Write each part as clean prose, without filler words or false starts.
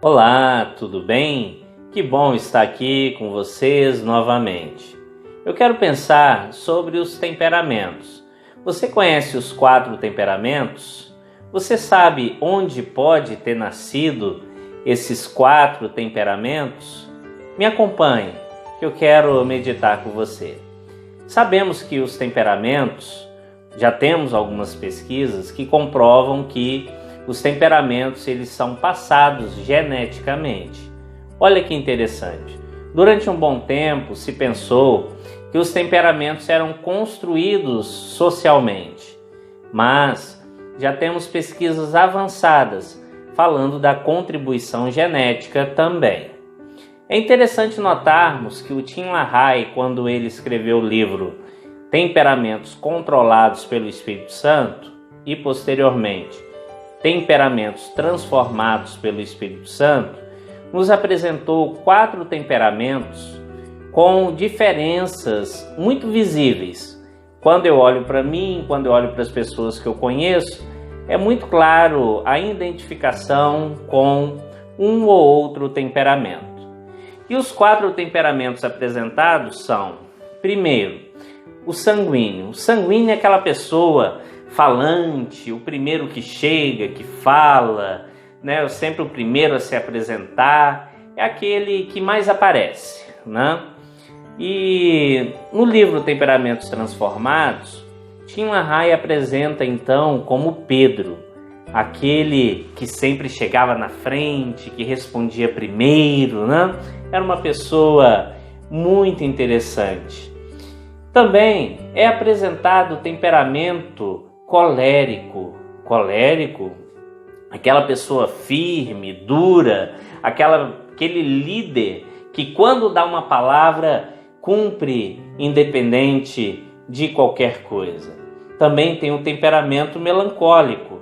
Olá, tudo bem? Que bom estar aqui com vocês novamente. Eu quero pensar sobre os temperamentos. Você conhece os 4 temperamentos? Você sabe onde pode ter nascido esses 4 temperamentos? Me acompanhe, que eu quero meditar com você. Sabemos que os temperamentos, já temos algumas pesquisas que comprovam que os temperamentos eles são passados geneticamente. Olha que interessante. Durante um bom tempo se pensou que os temperamentos eram construídos socialmente, mas já temos pesquisas avançadas falando da contribuição genética também. É interessante notarmos que o Tim LaHaye, quando ele escreveu o livro Temperamentos Controlados pelo Espírito Santo e posteriormente Temperamentos Transformados pelo Espírito Santo, nos apresentou 4 temperamentos com diferenças muito visíveis. Quando eu olho para mim, quando eu olho para as pessoas que eu conheço, é muito claro a identificação com um ou outro temperamento. E os 4 temperamentos apresentados são, primeiro, o sanguíneo. O sanguíneo é aquela pessoa falante, o primeiro que chega, que fala, né? Sempre o primeiro a se apresentar, é aquele que mais aparece, né? E no livro Temperamentos Transformados, Tim LaHaye apresenta então como Pedro, aquele que sempre chegava na frente, que respondia primeiro, né? Era uma pessoa muito interessante. Também é apresentado o temperamento colérico. Colérico, aquela pessoa firme, dura, aquele líder que quando dá uma palavra cumpre independente de qualquer coisa. Também tem o temperamento melancólico.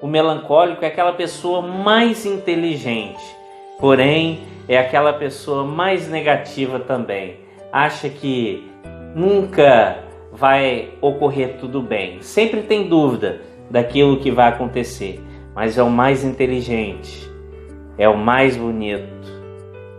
O melancólico é aquela pessoa mais inteligente, porém é aquela pessoa mais negativa também. Acha que nunca vai ocorrer tudo bem. Sempre tem dúvida daquilo que vai acontecer, mas é o mais inteligente, é o mais bonito,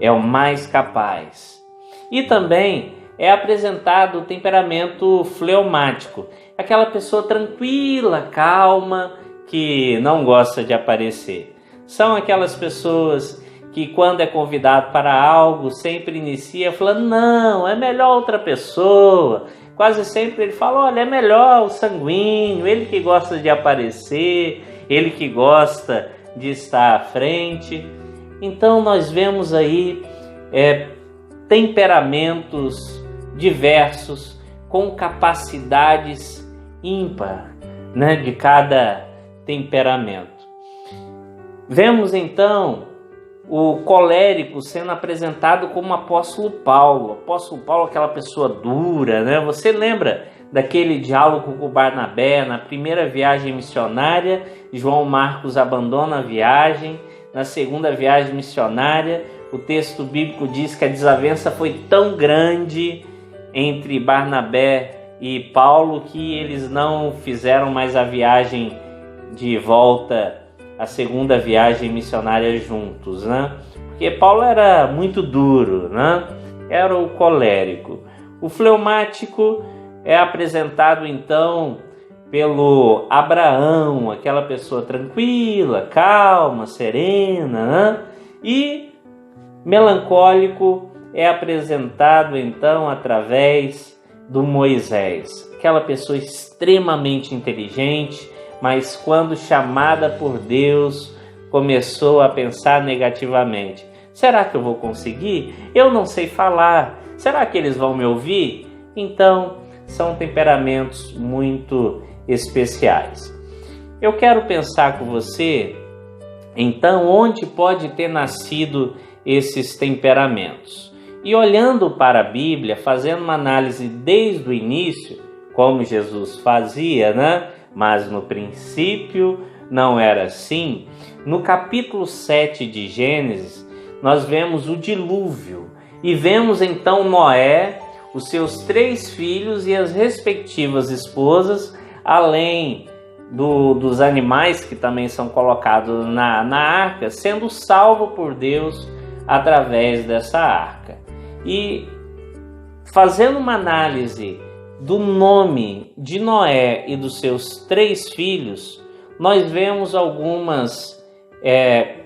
é o mais capaz. E também é apresentado o temperamento fleumático, aquela pessoa tranquila, calma, que não gosta de aparecer. São aquelas pessoas que quando é convidado para algo sempre inicia falando, não, é melhor outra pessoa. Quase sempre ele fala, olha, é melhor o sanguíneo, ele que gosta de aparecer, ele que gosta de estar à frente. Então nós vemos aí temperamentos diversos com capacidades ímpar, né, de cada temperamento. Vemos então o colérico sendo apresentado como o apóstolo Paulo. O apóstolo Paulo, aquela pessoa dura, né? Você lembra daquele diálogo com o Barnabé na primeira viagem missionária? João Marcos abandona a viagem. Na segunda viagem missionária, o texto bíblico diz que a desavença foi tão grande entre Barnabé e Paulo que eles não fizeram mais a viagem de volta, a segunda viagem missionária juntos, né? Porque Paulo era muito duro, né? Era o colérico. O fleumático é apresentado então pelo Abraão, aquela pessoa tranquila, calma, serena, né? E melancólico é apresentado então através do Moisés, aquela pessoa extremamente inteligente, mas quando chamada por Deus, começou a pensar negativamente. Será que eu vou conseguir? Eu não sei falar. Será que eles vão me ouvir? Então, são temperamentos muito especiais. Eu quero pensar com você, então, onde pode ter nascido esses temperamentos. E olhando para a Bíblia, fazendo uma análise desde o início, como Jesus fazia, né? Mas no princípio não era assim. No capítulo 7 de Gênesis, nós vemos o dilúvio e vemos então Noé, os seus 3 filhos e as respectivas esposas, além dos animais que também são colocados na arca, sendo salvo por Deus através dessa arca. E fazendo uma análise do nome de Noé e dos seus 3 filhos, nós vemos algumas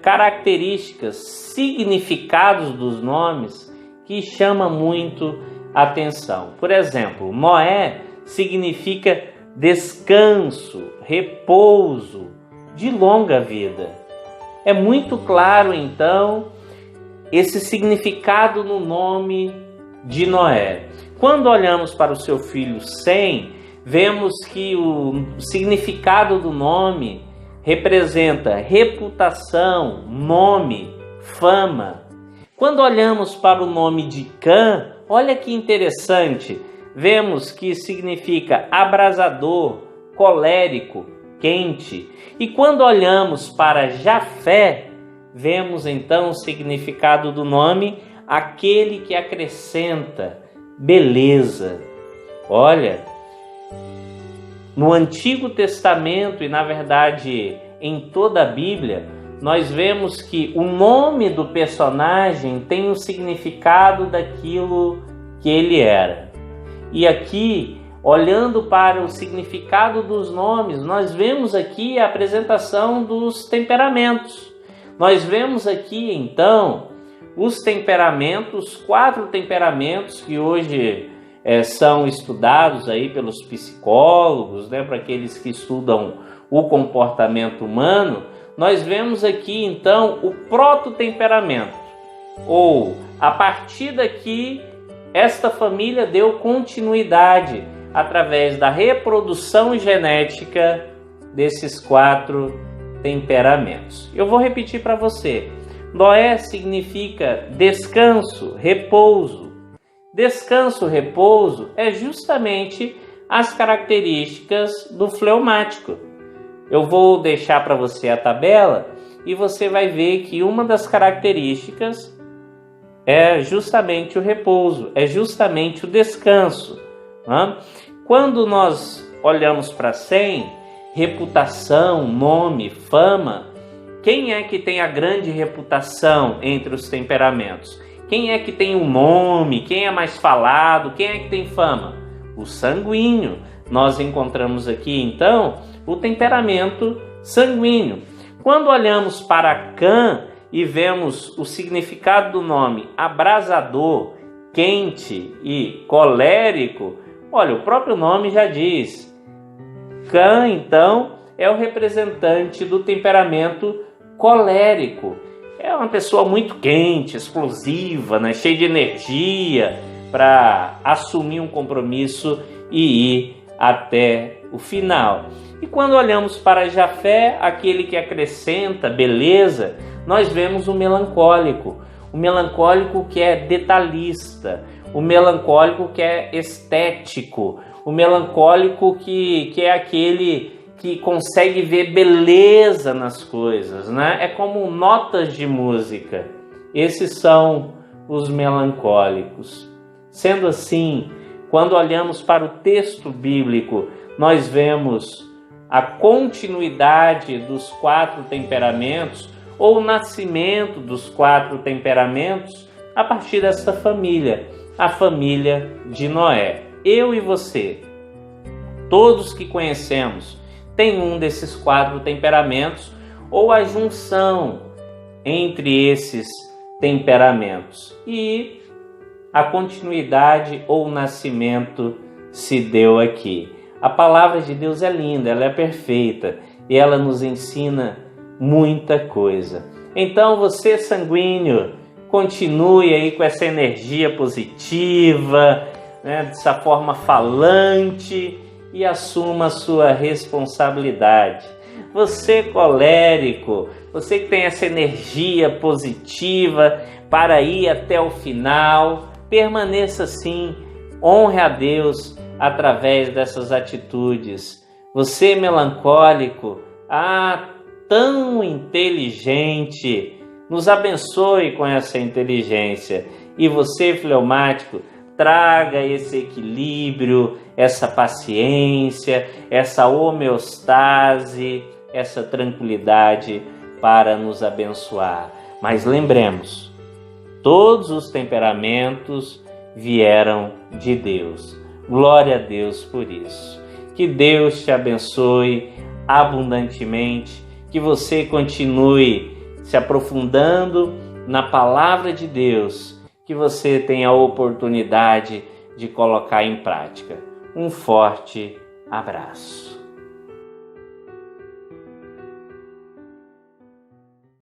características, significados dos nomes que chamam muito a atenção. Por exemplo, Noé significa descanso, repouso, de longa vida. É muito claro, então, esse significado no nome de Noé. Quando olhamos para o seu filho Sem, vemos que o significado do nome representa reputação, nome, fama. Quando olhamos para o nome de Cã, olha que interessante, vemos que significa abrasador, colérico, quente. E quando olhamos para Jafé, vemos então o significado do nome, aquele que acrescenta beleza. Olha, no Antigo Testamento e na verdade em toda a Bíblia, nós vemos que o nome do personagem tem o significado daquilo que ele era. E aqui, olhando para o significado dos nomes, nós vemos aqui a apresentação dos temperamentos. Nós vemos aqui, então, os temperamentos, 4 temperamentos que hoje são estudados aí pelos psicólogos, né, para aqueles que estudam o comportamento humano. Nós vemos aqui, então, o prototemperamento, ou a partir daqui, esta família deu continuidade através da reprodução genética desses 4 temperamentos. Eu vou repetir para você. Noé significa descanso, repouso. Descanso, repouso é justamente as características do fleumático. Eu vou deixar para você a tabela e você vai ver que uma das características é justamente o repouso, é justamente o descanso. Né? Quando nós olhamos para Sem, reputação, nome, fama, quem é que tem a grande reputação entre os temperamentos? Quem é que tem um nome? Quem é mais falado? Quem é que tem fama? O sanguíneo. Nós encontramos aqui, então, o temperamento sanguíneo. Quando olhamos para Cã e vemos o significado do nome abrasador, quente e colérico, olha, o próprio nome já diz. Cã, então, é o representante do temperamento colérico. É uma pessoa muito quente, explosiva, né? Cheia de energia para assumir um compromisso e ir até o final. E quando olhamos para Jafé, aquele que acrescenta beleza, nós vemos o melancólico que é detalhista, o melancólico que é estético, o melancólico que é aquele que consegue ver beleza nas coisas, né? É como notas de música. Esses são os melancólicos. Sendo assim, quando olhamos para o texto bíblico, nós vemos a continuidade dos 4 temperamentos ou o nascimento dos 4 temperamentos a partir dessa família, a família de Noé. Eu e você, todos que conhecemos, tem um desses 4 temperamentos ou a junção entre esses temperamentos. E a continuidade ou o nascimento se deu aqui. A palavra de Deus é linda, ela é perfeita e ela nos ensina muita coisa. Então você, sanguíneo, continue aí com essa energia positiva, né, dessa forma falante, e assuma a sua responsabilidade. Você, colérico, você que tem essa energia positiva para ir até o final, permaneça assim, honre a Deus através dessas atitudes. Você, melancólico, tão inteligente, nos abençoe com essa inteligência. E você, fleumático, traga esse equilíbrio, essa paciência, essa homeostase, essa tranquilidade para nos abençoar. Mas lembremos, todos os temperamentos vieram de Deus. Glória a Deus por isso. Que Deus te abençoe abundantemente, que você continue se aprofundando na palavra de Deus, que você tenha a oportunidade de colocar em prática. Um forte abraço.